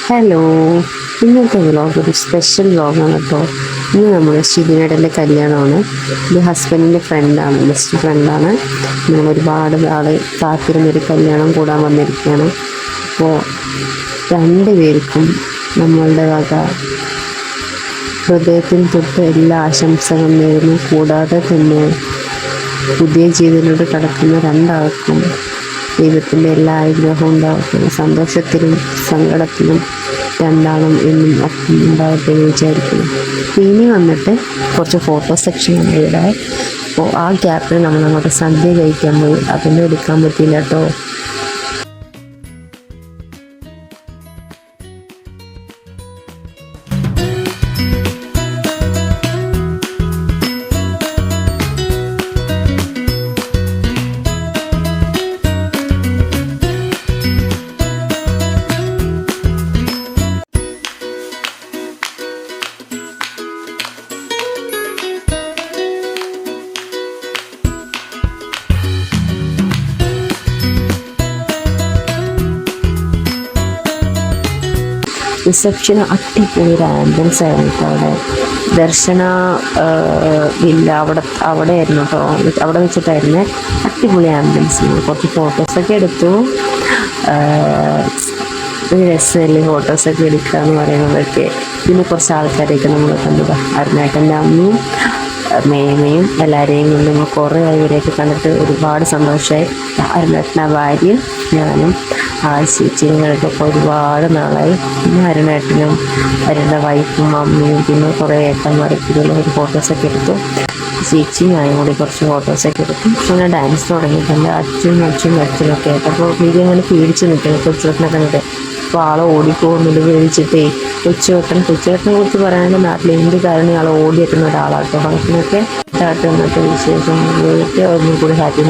Hello, ഇന്നത്തെ vlog ഒരു special വ്ളോഗാണ് കേട്ടോ. ഇന്ന് നമ്മുടെ ഷിബിനയുടെ കല്യാണമാണ്. ഇത് ഹസ്ബൻഡിൻ്റെ ഫ്രണ്ടാണ്, ബെസ്റ്റ് ഫ്രണ്ടാണ്. നമ്മൾ ഒരുപാട് ആൾ കാത്തിരുന്നൊരു കല്യാണം കൂടാൻ വന്നിരിക്കുകയാണ്. അപ്പോൾ രണ്ടുപേർക്കും നമ്മളുടെ വക ഹൃദയത്തിൽ തൊട്ട് എല്ലാ ആശംസകളും നേരുന്നു. കൂടാതെ തന്നെ പുതിയ ജീവിതത്തിലോട്ട് കടക്കുന്ന രണ്ടാൾക്കും ദൈവത്തിൻ്റെ എല്ലാ ആഗ്രഹവും ഉണ്ടാവട്ടെ, സന്തോഷത്തിലും സങ്കടത്തിലും രണ്ടാളും എന്നും ഒപ്പം ഉണ്ടാവട്ടെ എന്ന് വിചാരിക്കുന്നു. ഇനി വന്നിട്ട് കുറച്ച് ഫോട്ടോ സെക്ഷനാണ് ഇവിടെ. അപ്പോൾ ആ ഗ്യാപ്പിൽ നമ്മൾ അങ്ങോട്ട് സദ്യ കഴിക്കാൻ പോയി, അതൊന്നും എടുക്കാൻ പറ്റില്ല കേട്ടോ. റിസപ്ഷന് അടിപൊളി ഒരു ആംബിയൻസ് ആയിരുന്നു കേട്ടോ. അവിടെ ദർശന ഇല്ല, അവിടെ ആയിരുന്നു കേട്ടോ, അവിടെ വെച്ചിട്ടായിരുന്നു. അടിപൊളി ആംബിയൻസ്. കുറച്ച് ഫോട്ടോസൊക്കെ എടുത്തു. രസമല്ലേ ഫോട്ടോസൊക്കെ എടുക്കുക എന്ന് പറയുന്നതൊക്കെ. പിന്നെ കുറച്ച് ആൾക്കാരെയൊക്കെ നമ്മൾ കണ്ടത്, അരുണേട്ടൻ്റെ അമ്മയും മേമയും എല്ലാവരെയും കൊണ്ട് നമ്മൾ കുറേ ഇവരെയൊക്കെ കണ്ടിട്ട് ഒരുപാട് സന്തോഷമായി. അരുണേട്ടൻ്റെ ഭാര്യ, ഞാനും ചേച്ചികളൊക്കെ ഒരുപാട് നാളായി. പിന്നെ അരുണേട്ടനും അവരുടെ വൈഫും അമ്മയും പിന്നെ കുറേ ഏട്ടന്മാരൊക്കെ ഒരു ഫോട്ടോസൊക്കെ എടുത്തു. ചേച്ചിയും ഞാനും കൂടി കുറച്ച് ഫോട്ടോസൊക്കെ എടുത്തു. അങ്ങനെ ഡാൻസ് തുടങ്ങിയിട്ടുണ്ട്. അച്ഛനൊക്കെ ആയിട്ട്. അപ്പോൾ വീഡിയോ അങ്ങനെ പേടിച്ച് നിൽക്കുന്നത് കൊച്ചുവെട്ടനെ കണ്ടിട്ട്. അപ്പോൾ ആളെ ഓടിപ്പോകുന്നുണ്ട് പേടിച്ചിട്ടേ. കൊച്ചുവെട്ടനെ കുറിച്ച് പറയാനുള്ള നാട്ടിൽ എന്ത് കാരണം ആളെ ഓടിയെത്തുന്ന ഒരാളാട്ടോ. ഫംഗ്ഷനൊക്കെ സ്റ്റാർട്ട് വന്നിട്ട് വിശേഷം ഒന്നും കൂടി ഹാപ്പി.